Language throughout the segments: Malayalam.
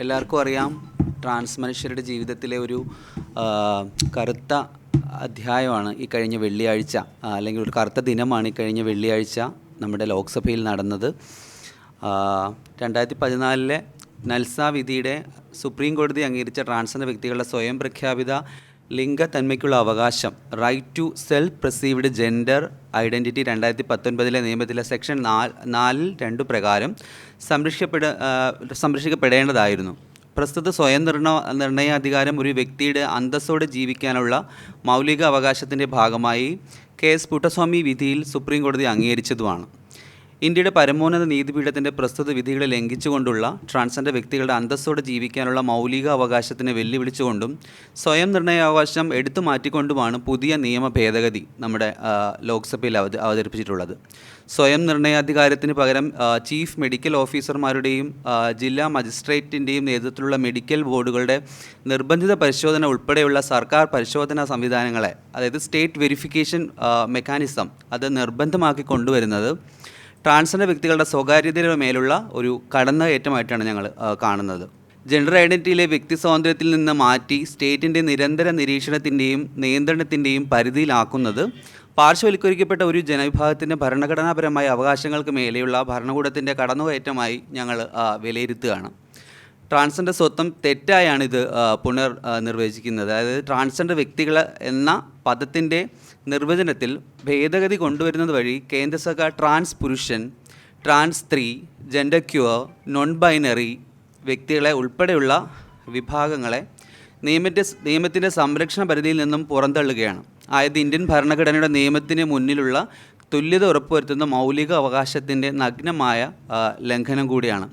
എല്ലാവർക്കും അറിയാം, ട്രാൻസ് മനുഷ്യരുടെ ജീവിതത്തിലെ ഒരു കറുത്ത അധ്യായമാണ് ഈ കഴിഞ്ഞ വെള്ളിയാഴ്ച, അല്ലെങ്കിൽ ഒരു കറുത്ത ദിനമാണ് ഈ കഴിഞ്ഞ വെള്ളിയാഴ്ച നമ്മുടെ ലോക്സഭയിൽ നടന്നത്. 2014 നൽസ വിധിയുടെ സുപ്രീം കോടതി അംഗീകരിച്ച ട്രാൻസ്ജെൻഡർ വ്യക്തികളുടെ സ്വയം പ്രഖ്യാപിത ലിംഗത്തന്മയ്ക്കുള്ള അവകാശം, right to self perceived gender identity 2019 നിയമത്തിലെ സെക്ഷൻ 4(2) പ്രകാരം സംരക്ഷിക്കപ്പെടേണ്ടതായിരുന്നു. പ്രസ്തുത സ്വയം നിർണയാധികാരം ഒരു വ്യക്തിയുടെ അന്തസ്സോടെ ജീവിക്കാനുള്ള മൗലിക അവകാശത്തിൻ്റെ ഭാഗമായി KS പുട്ടസ്വാമി വിധിയിൽ സുപ്രീം കോടതി അംഗീകരിച്ചതുമാണ്. ഇന്ത്യയുടെ പരമോന്നത നീതിപീഠത്തിൻ്റെ പ്രസ്തുത വിധികളെ ലംഘിച്ചുകൊണ്ടുള്ള ട്രാൻസ്ജെൻഡർ വ്യക്തികളുടെ അന്തസ്സോടെ ജീവിക്കാനുള്ള മൗലിക അവകാശത്തിനെ വെല്ലുവിളിച്ചുകൊണ്ടും സ്വയം നിർണയാവകാശം എടുത്തു മാറ്റിക്കൊണ്ടുമാണ് പുതിയ നിയമ ഭേദഗതി നമ്മുടെ ലോക്സഭയിൽ അവതരിപ്പിച്ചിട്ടുള്ളത്. സ്വയം നിർണയാധികാരത്തിന് പകരം ചീഫ് മെഡിക്കൽ ഓഫീസർമാരുടെയും ജില്ലാ മജിസ്ട്രേറ്റിൻ്റെയും നേതൃത്വത്തിലുള്ള മെഡിക്കൽ ബോർഡുകളുടെ നിർബന്ധിത പരിശോധന ഉൾപ്പെടെയുള്ള സർക്കാർ പരിശോധനാ സംവിധാനങ്ങളെ, അതായത് സ്റ്റേറ്റ് വെരിഫിക്കേഷൻ മെക്കാനിസം, അത് നിർബന്ധമാക്കി കൊണ്ടുവരുന്നത് ട്രാൻസ്ജെൻഡർ വ്യക്തികളുടെ സ്വകാര്യതയുടെ മേലുള്ള ഒരു കടന്നുകയറ്റമായിട്ടാണ് ഞങ്ങൾ കാണുന്നത്. ജെൻഡർ ഐഡൻറ്റിറ്റിയിലെ വ്യക്തി സ്വാതന്ത്ര്യത്തിൽ നിന്ന് മാറ്റി സ്റ്റേറ്റിൻ്റെ നിരന്തര നിരീക്ഷണത്തിൻ്റെയും നിയന്ത്രണത്തിൻ്റെയും പരിധിയിലാക്കുന്നത് പാർശ്വവൽക്കരിക്കപ്പെട്ട ഒരു ജനവിഭാഗത്തിൻ്റെ ഭരണഘടനാപരമായ അവകാശങ്ങൾക്ക് മേലെയുള്ള ഭരണകൂടത്തിൻ്റെ കടന്നുകയറ്റമായി ഞങ്ങൾ വിലയിരുത്തുകയാണ്. ട്രാൻസ്ജെൻഡർ സ്വത്വം തെറ്റായാണ് ഇത് നിർവചിക്കുന്നത്. അതായത് ട്രാൻസ്ജെൻഡർ വ്യക്തികൾ എന്ന പദത്തിൻ്റെ നിർവചനത്തിൽ ഭേദഗതി കൊണ്ടുവരുന്നത് വഴി കേന്ദ്ര സർക്കാർ ട്രാൻസ് പുരുഷൻ, ട്രാൻസ് സ്ത്രീ, ജെൻഡർ ക്യൂർ, നോൺ ബൈനറി വ്യക്തികളെ ഉൾപ്പെടെയുള്ള വിഭാഗങ്ങളെ നിയമത്തിൻ്റെ സംരക്ഷണ പരിധിയിൽ നിന്നും പുറന്തള്ളുകയാണ്. ആയത് ഇന്ത്യൻ ഭരണഘടനയുടെ നിയമത്തിന് മുന്നിലുള്ള തുല്യത ഉറപ്പുവരുത്തുന്ന മൗലിക അവകാശത്തിൻ്റെ നഗ്നമായ ലംഘനം കൂടിയാണ്.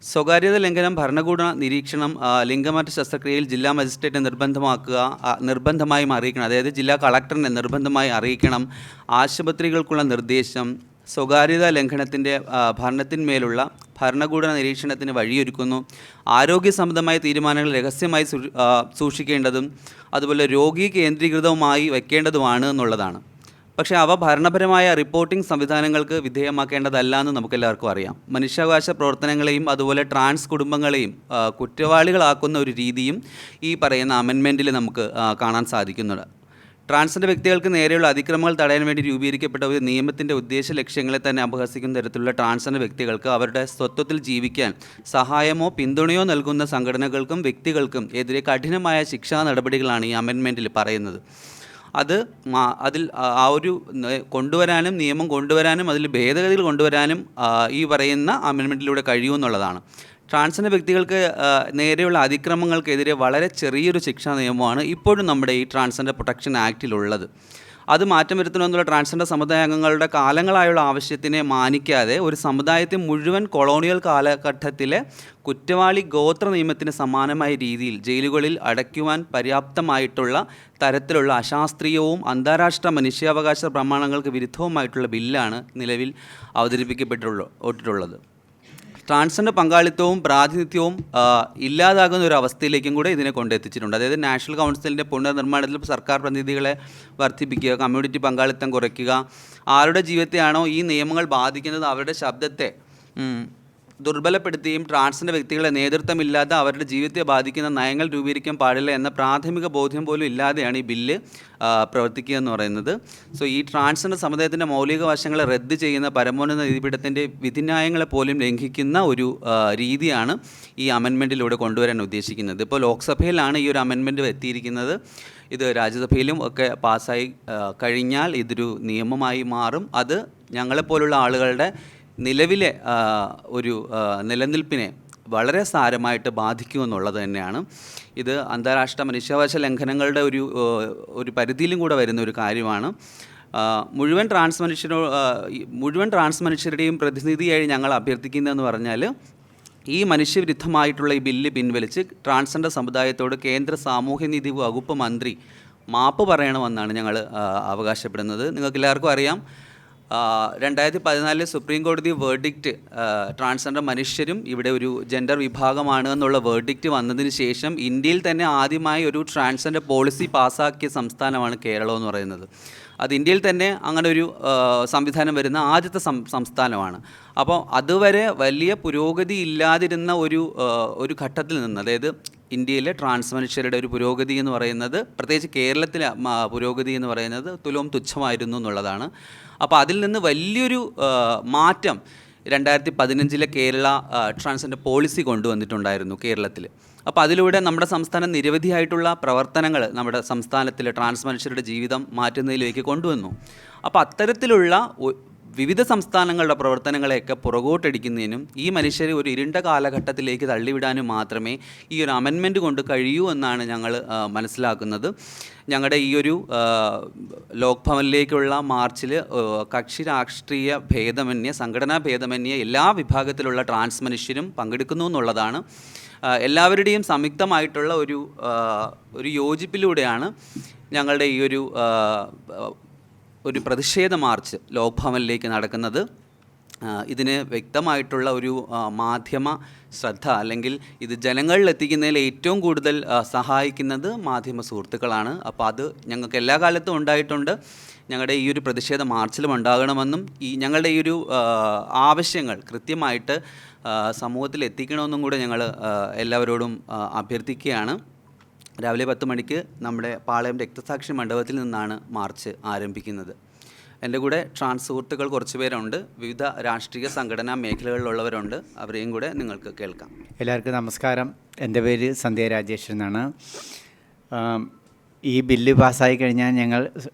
സ്വകാര്യത ലംഘനം, ഭരണകൂട നിരീക്ഷണം, ലിംഗമാറ്റ ശസ്ത്രക്രിയയിൽ ജില്ലാ മജിസ്ട്രേറ്റ് നിർബന്ധമായും അറിയിക്കണം, അതായത് ജില്ലാ കളക്ടറിനെ നിർബന്ധമായി അറിയിക്കണം, ആശുപത്രികൾക്കുള്ള നിർദ്ദേശം, സ്വകാര്യതാ ലംഘനത്തിൻ്റെ ഭരണത്തിന്മേലുള്ള ഭരണകൂട നിരീക്ഷണത്തിന് വഴിയൊരുക്കുന്നു, ആരോഗ്യ സംബന്ധമായ തീരുമാനങ്ങൾ രഹസ്യമായി സൂക്ഷിക്കേണ്ടതും അതുപോലെ രോഗി കേന്ദ്രീകൃതവുമായി വയ്ക്കേണ്ടതുമാണ് എന്നുള്ളതാണ്. പക്ഷേ അവ ഭരണപരമായ റിപ്പോർട്ടിംഗ് സംവിധാനങ്ങൾക്ക് വിധേയമാക്കേണ്ടതല്ല എന്ന് നമുക്കെല്ലാവർക്കും അറിയാം. മനുഷ്യാവകാശ പ്രവർത്തനങ്ങളെയും അതുപോലെ ട്രാൻസ് കുടുംബങ്ങളെയും കുറ്റവാളികളാക്കുന്ന ഒരു രീതിയും ഈ പറയുന്ന അമെൻമെൻറ്റിൽ നമുക്ക് കാണാൻ സാധിക്കുന്നുണ്ട്. ട്രാൻസ്ജെൻഡർ വ്യക്തികൾക്ക് നേരെയുള്ള അതിക്രമങ്ങൾ തടയാൻ വേണ്ടി രൂപീകരിക്കപ്പെട്ട ഒരു നിയമത്തിൻ്റെ ഉദ്ദേശ ലക്ഷ്യങ്ങളെ തന്നെ അപഹസിക്കുന്ന തരത്തിലുള്ള ട്രാൻസ്ജെൻഡർ വ്യക്തികൾക്ക് അവരുടെ സ്വത്വത്തിൽ ജീവിക്കാൻ സഹായമോ പിന്തുണയോ നൽകുന്ന സംഘടനകൾക്കും വ്യക്തികൾക്കും എതിരെ കഠിനമായ ശിക്ഷാ നടപടികളാണ് ഈ അമെൻമെൻറ്റിൽ പറയുന്നത്. അതിൽ നിയമം കൊണ്ടുവരാനും അതിൽ ഭേദഗതികൾ കൊണ്ടുവരാനും ഈ പറയുന്ന അമെൻമെൻറ്റിലൂടെ കഴിയുമെന്നുള്ളതാണ്. ട്രാൻസ്ജെൻഡർ വ്യക്തികൾക്ക് നേരെയുള്ള അതിക്രമങ്ങൾക്കെതിരെ വളരെ ചെറിയൊരു ശിക്ഷാ നിയമമാണ് ഇപ്പോഴും നമ്മുടെ ഈ ട്രാൻസ്ജെൻഡർ പ്രൊട്ടക്ഷൻ ആക്റ്റിലുള്ളത്. അത് മാറ്റം വരുത്തണമെന്നുള്ള ട്രാൻസ്ജെൻഡർ സമുദായ അംഗങ്ങളുടെ കാലങ്ങളായുള്ള ആവശ്യത്തിനെ മാനിക്കാതെ ഒരു സമുദായത്തെ മുഴുവൻ കൊളോണിയൽ കാലഘട്ടത്തിലെ കുറ്റവാളി ഗോത്ര നിയമത്തിന് സമാനമായ രീതിയിൽ ജയിലുകളിൽ അടയ്ക്കുവാൻ പര്യാപ്തമായിട്ടുള്ള തരത്തിലുള്ള അശാസ്ത്രീയവും അന്താരാഷ്ട്ര മനുഷ്യാവകാശ പ്രമാണങ്ങൾക്ക് വിരുദ്ധവുമായിട്ടുള്ള ബില്ലാണ് നിലവിൽ അവതരിപ്പിക്കപ്പെട്ടിട്ടുള്ളത്. ട്രാൻസ്ജെൻഡർ പങ്കാളിത്തവും പ്രാതിനിധ്യവും ഇല്ലാതാകുന്ന ഒരു അവസ്ഥയിലേക്കും കൂടെ ഇതിനെ കൊണ്ടെത്തിച്ചിട്ടുണ്ട്. അതായത് നാഷണൽ കൗൺസിലിൻ്റെ പുനർനിർമ്മാണത്തിൽ സർക്കാർ പ്രതിനിധികളെ വർദ്ധിപ്പിക്കുക, കമ്മ്യൂണിറ്റി പങ്കാളിത്തം കുറയ്ക്കുക, ആരുടെ ജീവിതത്തെയാണോ ഈ നിയമങ്ങൾ ബാധിക്കുന്നത് അവരുടെ ശബ്ദത്തെ ദുർബലപ്പെടുത്തുകയും ട്രാൻസ്ജെൻഡർ വ്യക്തികളെ നേതൃത്വമില്ലാതെ അവരുടെ ജീവിതത്തെ ബാധിക്കുന്ന നയങ്ങൾ രൂപീകരിക്കാൻ പാടില്ല എന്ന പ്രാഥമിക ബോധ്യം പോലും ഇല്ലാതെയാണ് ഈ ബില്ല് പ്രവർത്തിക്കുക എന്ന് പറയുന്നത്. ഈ ട്രാൻസ്ജെൻഡർ സമുദായത്തിൻ്റെ മൗലിക വശങ്ങളെ റദ്ദ് ചെയ്യുന്ന പരമോന്നത നീതിപീഠത്തിൻ്റെ വിധിന്യായങ്ങളെ പോലും ലംഘിക്കുന്ന ഒരു രീതിയാണ് ഈ അമെൻമെൻറ്റിലൂടെ കൊണ്ടുവരാൻ ഉദ്ദേശിക്കുന്നത്. ഇപ്പോൾ ലോക്സഭയിലാണ് ഈ ഒരു അമെൻമെൻറ്റ് എത്തിയിരിക്കുന്നത്. ഇത് രാജ്യസഭയിലും ഒക്കെ പാസ്സായി കഴിഞ്ഞാൽ ഇതൊരു നിയമമായി മാറും. അത് ഞങ്ങളെപ്പോലുള്ള ആളുകളുടെ നിലവിലെ ഒരു നിലനിൽപ്പിനെ വളരെ സാരമായിട്ട് ബാധിക്കുമെന്നുള്ളത് തന്നെയാണ്. ഇത് അന്താരാഷ്ട്ര മനുഷ്യാവകാശ ലംഘനങ്ങളുടെ ഒരു പരിധിയിലും കൂടെ വരുന്ന ഒരു കാര്യമാണ്. മുഴുവൻ ട്രാൻസ് മനുഷ്യരുടെയും പ്രതിനിധിയായി ഞങ്ങൾ അഭ്യർത്ഥിക്കുന്നതെന്ന് പറഞ്ഞാൽ ഈ മനുഷ്യവിരുദ്ധമായിട്ടുള്ള ഈ ബില്ല് പിൻവലിച്ച് ട്രാൻസ്ജെൻഡർ സമുദായത്തോട് കേന്ദ്ര സാമൂഹ്യനീതി വകുപ്പ് മന്ത്രി മാപ്പ് പറയണമെന്നാണ് ഞങ്ങൾ അവകാശപ്പെടുന്നത്. നിങ്ങൾക്കെല്ലാവർക്കും അറിയാം, 2014 സുപ്രീം കോടതി വേർഡിക്റ്റ് ട്രാൻസ്ജെൻഡർ മനുഷ്യരും ഇവിടെ ഒരു ജെൻഡർ വിഭാഗമാണ് എന്നുള്ള വേർഡിക്റ്റ് വന്നതിന് ശേഷം ഇന്ത്യയിൽ തന്നെ ആദ്യമായി ഒരു ട്രാൻസ്ജെൻഡർ പോളിസി പാസ്സാക്കിയ സംസ്ഥാനമാണ് കേരളം എന്ന് പറയുന്നത്. അത് ഇന്ത്യയിൽ തന്നെ അങ്ങനെ ഒരു സംവിധാനം വരുന്ന ആദ്യത്തെ സംസ്ഥാനമാണ്. അപ്പോൾ അതുവരെ വലിയ പുരോഗതി ഇല്ലാതിരുന്ന ഒരു ഘട്ടത്തിൽ നിന്ന്, അതായത് ഇന്ത്യയിലെ ട്രാൻസ് മനുഷ്യരുടെ ഒരു പുരോഗതി എന്ന് പറയുന്നത്, പ്രത്യേകിച്ച് കേരളത്തിലെ പുരോഗതി എന്ന് പറയുന്നത് തുലവും തുച്ഛമായിരുന്നു എന്നുള്ളതാണ്. അപ്പോൾ അതിൽ നിന്ന് വലിയൊരു മാറ്റം 2015 കേരള ട്രാൻസ്ജെൻഡർ പോളിസി കൊണ്ടുവന്നിട്ടുണ്ടായിരുന്നു കേരളത്തിൽ. അപ്പോൾ അതിലൂടെ നമ്മുടെ സംസ്ഥാനം നിരവധിയായിട്ടുള്ള പ്രവർത്തനങ്ങൾ നമ്മുടെ സംസ്ഥാനത്തിൽ ട്രാൻസ് മനുഷ്യരുടെ ജീവിതം മാറ്റുന്നതിലേക്ക് കൊണ്ടുവന്നു. അപ്പോൾ അത്തരത്തിലുള്ള വിവിധ സംസ്ഥാനങ്ങളുടെ പ്രവർത്തനങ്ങളെയൊക്കെ പുറകോട്ടടിക്കുന്നതിനും ഈ മനുഷ്യരെ ഒരു ഇരുണ്ട കാലഘട്ടത്തിലേക്ക് തള്ളിവിടാനും മാത്രമേ ഈ ഒരു അമെൻമെൻറ്റ് കൊണ്ട് കഴിയൂ എന്നാണ് ഞങ്ങൾ മനസ്സിലാക്കുന്നത്. ഞങ്ങളുടെ ഈ ഒരു ലോക് ഭവനിലേക്കുള്ള മാർച്ചിൽ കക്ഷി രാഷ്ട്രീയ ഭേദമന്യേ, സംഘടനാ ഭേദമന്യേ എല്ലാ വിഭാഗത്തിലുള്ള ട്രാൻസ് മനുഷ്യരും പങ്കെടുക്കുന്നു എന്നുള്ളതാണ്. എല്ലാവരുടെയും സംയുക്തമായിട്ടുള്ള ഒരു യോജിപ്പിലൂടെയാണ് ഞങ്ങളുടെ ഈ ഒരു പ്രതിഷേധ മാർച്ച് ലോക് ഭവനിലേക്ക് നടക്കുന്നത്. ഇതിന് വ്യക്തമായിട്ടുള്ള ഒരു മാധ്യമ ശ്രദ്ധ, അല്ലെങ്കിൽ ഇത് ജനങ്ങളിൽ എത്തിക്കുന്നതിൽ ഏറ്റവും കൂടുതൽ സഹായിക്കുന്നത് മാധ്യമ സുഹൃത്തുക്കളാണ്. അപ്പോൾ അത് ഞങ്ങൾക്ക് എല്ലാ കാലത്തും ഉണ്ടായിട്ടുണ്ട്. ഞങ്ങളുടെ ഈ ഒരു പ്രതിഷേധ മാർച്ചിലും ഉണ്ടാകണമെന്നും ഞങ്ങളുടെ ഈ ഒരു ആവശ്യങ്ങൾ കൃത്യമായിട്ട് സമൂഹത്തിൽ എത്തിക്കണമെന്നും കൂടെ ഞങ്ങൾ എല്ലാവരോടും അഭ്യർത്ഥിക്കുകയാണ്. രാവിലെ 10 മണിക്ക് നമ്മുടെ പാളയം രക്തസാക്ഷി മണ്ഡപത്തിൽ നിന്നാണ് മാർച്ച് ആരംഭിക്കുന്നത്. എൻ്റെ കൂടെ ട്രാൻസ് സുഹൃത്തുക്കൾ കുറച്ച് പേരുണ്ട്, വിവിധ രാഷ്ട്രീയ സംഘടനാ മേഖലകളിലുള്ളവരുണ്ട്. അവരെയും കൂടെ നിങ്ങൾക്ക് കേൾക്കാം. എല്ലാവർക്കും നമസ്കാരം. എൻ്റെ പേര് സന്ധ്യ രാജേഷ് എന്നാണ്. ഈ ബില്ല് പാസ്സായി കഴിഞ്ഞാൽ ഞങ്ങൾ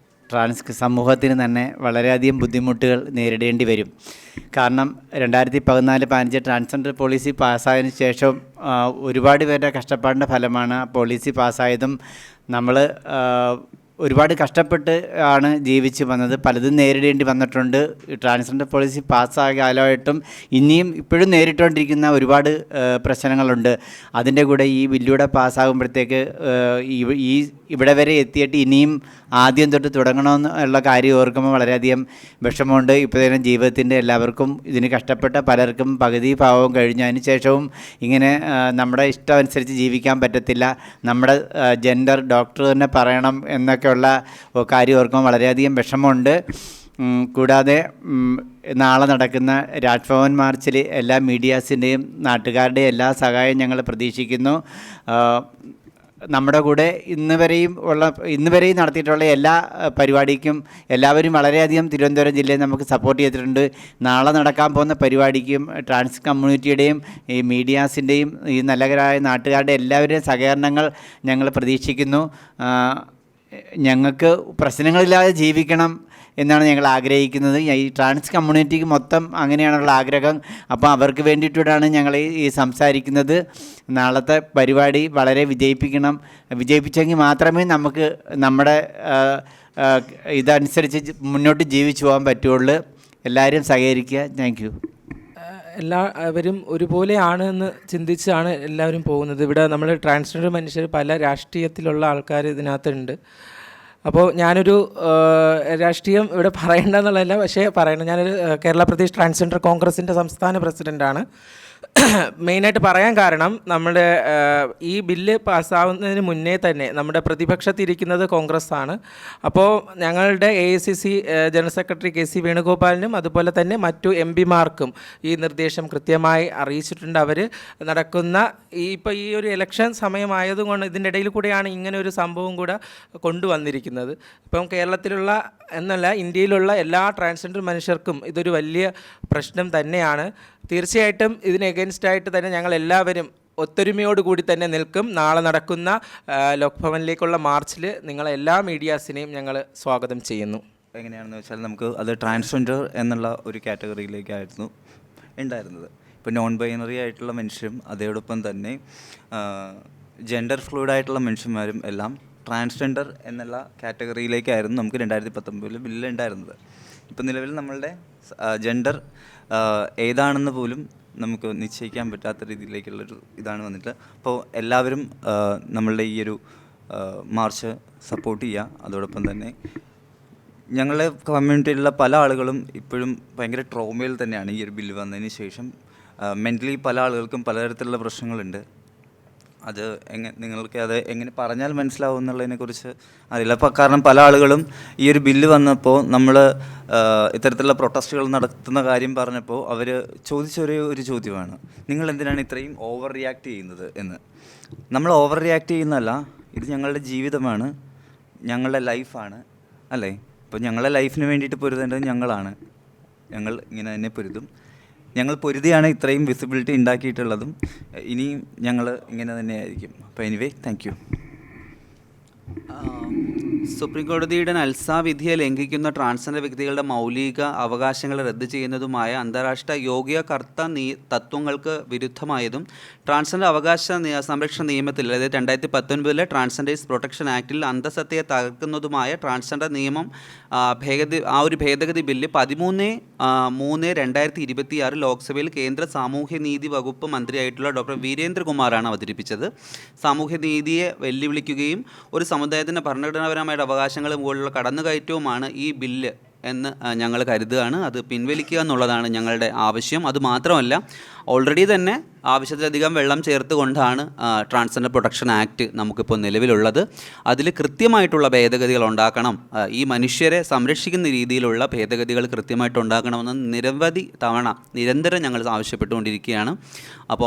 ട്രാൻസ് സമൂഹത്തിന് തന്നെ വളരെയധികം ബുദ്ധിമുട്ടുകൾ നേരിടേണ്ടി വരും. കാരണം 2014-15 ട്രാൻസ്ജെൻഡർ പോളിസി പാസ്സായതിനു ശേഷം ഒരുപാട് പേരുടെ കഷ്ടപ്പാടിൻ്റെ ഫലമാണ് പോളിസി പാസ്സായതും. നമ്മൾ ഒരുപാട് കഷ്ടപ്പെട്ട് ആണ് ജീവിച്ച് വന്നത്. പലതും നേരിടേണ്ടി വന്നിട്ടുണ്ട്. ട്രാൻസ്ജെൻഡർ പോളിസി പാസ്സായ കാലമായിട്ടും ഇപ്പോഴും നേരിട്ടുകൊണ്ടിരിക്കുന്ന ഒരുപാട് പ്രശ്നങ്ങളുണ്ട്. അതിൻ്റെ കൂടെ ഈ ബില്ലൂടെ പാസ്സാകുമ്പോഴത്തേക്ക് ഇവിടെ വരെ എത്തിയിട്ട് ഇനിയും ആദ്യം തൊട്ട് തുടങ്ങണമെന്നുള്ള കാര്യം ഓർക്കുമ്പോൾ വളരെയധികം വിഷമമുണ്ട്. ഇപ്പോൾ തന്നെ ജീവിതത്തിൻ്റെ എല്ലാവർക്കും ഇതിന് കഷ്ടപ്പെട്ട പലർക്കും പകുതി ഭാവവും കഴിഞ്ഞു. അതിന് ശേഷവും ഇങ്ങനെ നമ്മുടെ ഇഷ്ടം അനുസരിച്ച് ജീവിക്കാൻ പറ്റത്തില്ല, നമ്മുടെ ജെൻഡർ ഡോക്ടർ തന്നെ പറയണം എന്നൊക്കെയുള്ള കാര്യം ഓർക്കുമ്പോൾ വളരെയധികം വിഷമമുണ്ട്. കൂടാതെ നാളെ നടക്കുന്ന രാജ്ഭവൻ മാർച്ചിൽ എല്ലാ മീഡിയാസിൻ്റെയും നാട്ടുകാരുടെയും എല്ലാ സഹായം ഞങ്ങൾ പ്രതീക്ഷിക്കുന്നു. നമ്മുടെ കൂടെ ഇന്ന് വരെയും നടത്തിയിട്ടുള്ള എല്ലാ പരിപാടിക്കും എല്ലാവരും വളരെയധികം തിരുവനന്തപുരം ജില്ലയിൽ നമുക്ക് സപ്പോർട്ട് ചെയ്തിട്ടുണ്ട്. നാളെ നടക്കാൻ പോകുന്ന പരിപാടിക്കും ട്രാൻസ് കമ്മ്യൂണിറ്റിയുടെയും ഈ മീഡിയാസിൻ്റെയും ഈ നല്ലവരായ നാട്ടുകാരുടെ എല്ലാവരുടെയും സഹകരണങ്ങൾ ഞങ്ങൾ പ്രതീക്ഷിക്കുന്നു. ഞങ്ങൾക്ക് പ്രശ്നങ്ങളില്ലാതെ ജീവിക്കണം എന്നാണ് ഞങ്ങൾ ആഗ്രഹിക്കുന്നത്. ഈ ട്രാൻസ് കമ്മ്യൂണിറ്റിക്ക് മൊത്തം അങ്ങനെയാണുള്ള ആഗ്രഹം. അപ്പോൾ അവർക്ക് വേണ്ടിയിട്ടാണ് ഞങ്ങൾ ഈ സംസാരിക്കുന്നത്. നാളത്തെ പരിപാടി വളരെ വിജയിപ്പിച്ചെങ്കിൽ മാത്രമേ നമുക്ക് നമ്മുടെ ഇതനുസരിച്ച് മുന്നോട്ട് ജീവിച്ചു പോകാൻ പറ്റുള്ളൂ. എല്ലാവരും സഹകരിക്കുക. Thank you. എല്ലാവരും ഒരുപോലെയാണ് എന്ന് ചിന്തിച്ചാണ് എല്ലാവരും പോകുന്നത്. ഇവിടെ നമ്മൾ ട്രാൻസ്ജെൻഡർ മനുഷ്യർ പല രാഷ്ട്രീയത്തിലുള്ള ആൾക്കാർ ഇതിനകത്തുണ്ട്. അപ്പോൾ ഞാനൊരു രാഷ്ട്രീയം ഇവിടെ പറയേണ്ടെന്നുള്ളതല്ല, പക്ഷേ പറയണം. ഞാനൊരു കേരള പ്രദേശ് ട്രാൻസ്ജെൻഡർ കോൺഗ്രസിൻ്റെ സംസ്ഥാന പ്രസിഡൻ്റാണ്. മെയിനായിട്ട് പറയാൻ കാരണം, നമ്മുടെ ഈ ബില്ല് പാസ്സാവുന്നതിന് മുന്നേ തന്നെ നമ്മുടെ പ്രതിപക്ഷത്തിരിക്കുന്നത് കോൺഗ്രസ് ആണ്. അപ്പോൾ ഞങ്ങളുടെ AICC ജനറൽ സെക്രട്ടറി KC വേണുഗോപാലിനും അതുപോലെ തന്നെ മറ്റു MPമാർക്കും ഈ നിർദ്ദേശം കൃത്യമായി അറിയിച്ചിട്ടുണ്ട്. അവർ നടക്കുന്ന ഇപ്പോൾ ഈ ഒരു ഇലക്ഷൻ സമയമായതുകൊണ്ട് ഇതിൻ്റെ ഇടയിൽ കൂടെയാണ് ഇങ്ങനെ ഒരു സംഭവം കൂടെ കൊണ്ടുവന്നിരിക്കുന്നത്. ഇപ്പം കേരളത്തിലുള്ള എന്നല്ല, ഇന്ത്യയിലുള്ള എല്ലാ ട്രാൻസ്ജെൻഡർ മനുഷ്യർക്കും ഇതൊരു വലിയ പ്രശ്നം തന്നെയാണ്. തീർച്ചയായിട്ടും ഇതിന് എഗൻസ്റ്റായിട്ട് തന്നെ ഞങ്ങൾ എല്ലാവരും ഒത്തൊരുമയോടുകൂടി തന്നെ നിൽക്കും. നാളെ നടക്കുന്ന ലോക് ഭവനിലേക്കുള്ള മാർച്ചിൽ നിങ്ങളെല്ലാ മീഡിയാസിനെയും ഞങ്ങൾ സ്വാഗതം ചെയ്യുന്നു. എങ്ങനെയാണെന്ന് വെച്ചാൽ നമുക്ക് അത് ട്രാൻസ്ജെൻഡർ എന്നുള്ള ഒരു കാറ്റഗറിയിലേക്കായിരുന്നു ഉണ്ടായിരുന്നത്. ഇപ്പോൾ നോൺ ബൈനറി ആയിട്ടുള്ള മനുഷ്യരും അതോടൊപ്പം തന്നെ ജെൻഡർ ഫ്ലൂയിഡ് ആയിട്ടുള്ള മനുഷ്യന്മാരും എല്ലാം ട്രാൻസ്ജെൻഡർ എന്നുള്ള കാറ്റഗറിയിലേക്കായിരുന്നു നമുക്ക് 2019 ബില്ല് ഉണ്ടായിരുന്നത്. ഇപ്പോൾ നിലവിൽ നമ്മളുടെ ജെൻഡർ ഏതാണെന്ന് പോലും നമുക്ക് നിശ്ചയിക്കാൻ പറ്റാത്ത രീതിയിലേക്കുള്ളൊരു ഇതാണ് വന്നിട്ട്. അപ്പോൾ എല്ലാവരും നമ്മളുടെ ഈ ഒരു മാർച്ച് സപ്പോർട്ട് ചെയ്യുക. അതോടൊപ്പം തന്നെ ഞങ്ങളുടെ കമ്മ്യൂണിറ്റിയിലുള്ള പല ആളുകളും ഇപ്പോഴും ഭയങ്കര ട്രോമയിൽ തന്നെയാണ് ഈ ഒരു ബില്ല് വന്നതിന് ശേഷം. മെൻ്റലി പല ആളുകൾക്കും പലതരത്തിലുള്ള പ്രശ്നങ്ങളുണ്ട്. അത് നിങ്ങൾക്ക് അത് എങ്ങനെ പറഞ്ഞാൽ മനസ്സിലാവും എന്നുള്ളതിനെക്കുറിച്ച് അറിയില്ല. അപ്പോൾ കാരണം പല ആളുകളും ഈ ഒരു ബില്ല് വന്നപ്പോൾ നമ്മൾ ഇത്തരത്തിലുള്ള പ്രൊട്ടസ്റ്റുകൾ നടത്തുന്ന കാര്യം പറഞ്ഞപ്പോൾ അവർ ചോദിച്ചൊരു ചോദ്യമാണ്, നിങ്ങൾ എന്തിനാണ് ഇത്രയും ഓവർ റിയാക്ട് ചെയ്യുന്നത് എന്ന്. നമ്മൾ ഓവർ റിയാക്ട് ചെയ്യുന്നതല്ല, ഇത് ഞങ്ങളുടെ ജീവിതമാണ്, ഞങ്ങളുടെ ലൈഫാണ് അല്ലേ. ഇപ്പോൾ ഞങ്ങളുടെ ലൈഫിന് വേണ്ടിയിട്ട് പൊരുതേണ്ടത് ഞങ്ങളാണ്. ഞങ്ങൾ ഇങ്ങനെ തന്നെ പൊരുതും. ഞങ്ങൾ പൊരുതിയാണ് ഇത്രയും വിസിബിലിറ്റി ഉണ്ടാക്കിയിട്ടുള്ളതും ഇനിയും ഞങ്ങൾ ഇങ്ങനെ തന്നെയായിരിക്കും. അപ്പോൾ എനിവേ, താങ്ക് യു. സുപ്രീം കോടതിയുടെ നൽസ വിധിയെ ലംഘിക്കുന്ന ട്രാൻസ്ജെൻഡർ വ്യക്തികളുടെ മൗലിക അവകാശങ്ങൾ റദ്ദ് ചെയ്യുന്നതുമായ അന്താരാഷ്ട്ര യോഗ്യകർത്ത തത്വങ്ങൾക്ക് വിരുദ്ധമായതും ട്രാൻസ്ജെൻഡർ അവകാശ സംരക്ഷണ നിയമത്തിൽ, അതായത് 2019 ട്രാൻസ്ജെൻഡേഴ്സ് പ്രൊട്ടക്ഷൻ ആക്ടിൽ അന്തസ്സത്തയെ തകർക്കുന്നതുമായ ട്രാൻസ്ജെൻഡർ നിയമം ഭേദഗതി ബില്ല് 13/3/2026 ലോക്സഭയിൽ കേന്ദ്ര സാമൂഹ്യനീതി വകുപ്പ് മന്ത്രിയായിട്ടുള്ള ഡോക്ടർ വീരേന്ദ്രകുമാറാണ് അവതരിപ്പിച്ചത്. സാമൂഹ്യനീതിയെ വെല്ലുവിളിക്കുകയും ഒരു സമുദായത്തിൻ്റെ ഭരണഘടനാപരമായ അവകാശങ്ങൾ മുകളിലുള്ള കടന്നുകയറ്റവുമാണ് ഈ ബില്ല് എന്ന് ഞങ്ങൾ കരുതുകയാണ്. അത് പിൻവലിക്കുക എന്നുള്ളതാണ് ഞങ്ങളുടെ ആവശ്യം. അതുമാത്രമല്ല, ഓൾറെഡി തന്നെ ആവശ്യത്തിലധികം വെള്ളം ചേർത്തുകൊണ്ടാണ് ട്രാൻസ്ജെൻഡർ പ്രൊട്ടക്ഷൻ ആക്ട് നമുക്കിപ്പോൾ നിലവിലുള്ളത്. അതിൽ കൃത്യമായിട്ടുള്ള ഭേദഗതികൾ ഉണ്ടാക്കണം. ഈ മനുഷ്യരെ സംരക്ഷിക്കുന്ന രീതിയിലുള്ള ഭേദഗതികൾ കൃത്യമായിട്ട് ഉണ്ടാക്കണമെന്ന് നിരവധി തവണ നിരന്തരം ഞങ്ങൾ ആവശ്യപ്പെട്ടുകൊണ്ടിരിക്കുകയാണ്. അപ്പോൾ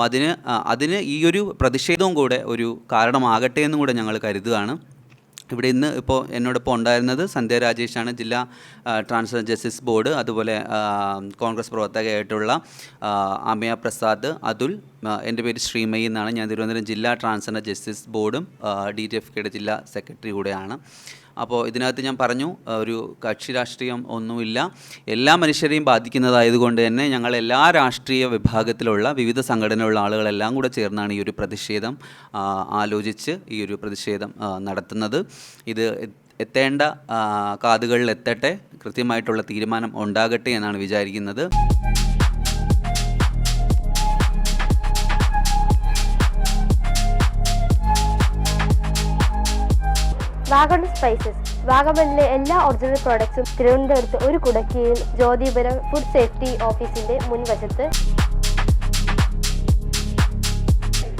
അതിന് ഈ ഒരു പ്രതിഷേധവും കൂടെ ഒരു കാരണമാകട്ടെ എന്നും കൂടെ ഞങ്ങൾ കരുതുകയാണ്. ഇവിടെ ഇന്ന് ഇപ്പോൾ എന്നോടൊപ്പം ഉണ്ടായിരുന്നത് സന്ധ്യ രാജേഷാണ്, ജില്ലാ ട്രാൻസ്ജെൻഡർ ജസ്റ്റിസ് ബോർഡ്, അതുപോലെ കോൺഗ്രസ് പ്രവർത്തകയായിട്ടുള്ള അമയ പ്രസാദ്, അതുൽ. എൻ്റെ പേര് ശ്രീമയി എന്നാണ്. ഞാൻ തിരുവനന്തപുരം ജില്ലാ ട്രാൻസ്ജെൻഡർ ജസ്റ്റിസ് ബോർഡും DTFKയുടെ ജില്ലാ സെക്രട്ടറി കൂടെയാണ്. അപ്പോൾ ഇതിനകത്ത് ഞാൻ പറഞ്ഞു, ഒരു കക്ഷി രാഷ്ട്രീയം ഒന്നുമില്ല, എല്ലാ മനുഷ്യരെയും ബാധിക്കുന്നതായതുകൊണ്ട് തന്നെ ഞങ്ങൾ എല്ലാ രാഷ്ട്രീയ വിഭാഗത്തിലുള്ള വിവിധ സംഘടനയുള്ള ആളുകളെല്ലാം കൂടെ ചേർന്നാണ് ഈ ഒരു പ്രതിഷേധം ആലോചിച്ച് ഈ ഒരു പ്രതിഷേധം നടത്തുന്നത്. ഇത് എത്തേണ്ട കാതുകളിൽ എത്തട്ടെ, കൃത്യമായിട്ടുള്ള തീരുമാനം ഉണ്ടാകട്ടെ എന്നാണ് വിചാരിക്കുന്നത്. വാഗമൺ സ്പൈസസ്. വാഗമണിലെ എല്ലാ ഒറിജിനൽ പ്രോഡക്ട്സും തിരുവനന്തപുരത്ത് ഒരു കുടക്കീഴിൽ ജ്യോതിപുരം ഫുഡ് സേഫ്റ്റി ഓഫീസിന്റെ മുൻവശത്ത്.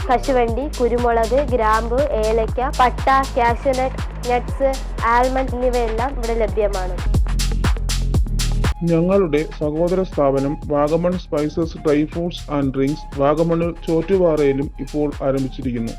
കശുവണ്ടി, കുരുമുളക്, ഗ്രാമ്പു, ഏലക്ക, പട്ട, കാഷ്യൂനട്ട്, നട്ട്സ്, ആൽമണ്ട് എന്നിവയെല്ലാം ഇവിടെ ലഭ്യമാണ്. ഞങ്ങളുടെ സഹോദര സ്ഥാപനം Vagamon spices dry fruits and drinks വാഗമണിൽ ചോറ്റുപാറയിലും ഇപ്പോൾ ആരംഭിച്ചിരിക്കുന്നു.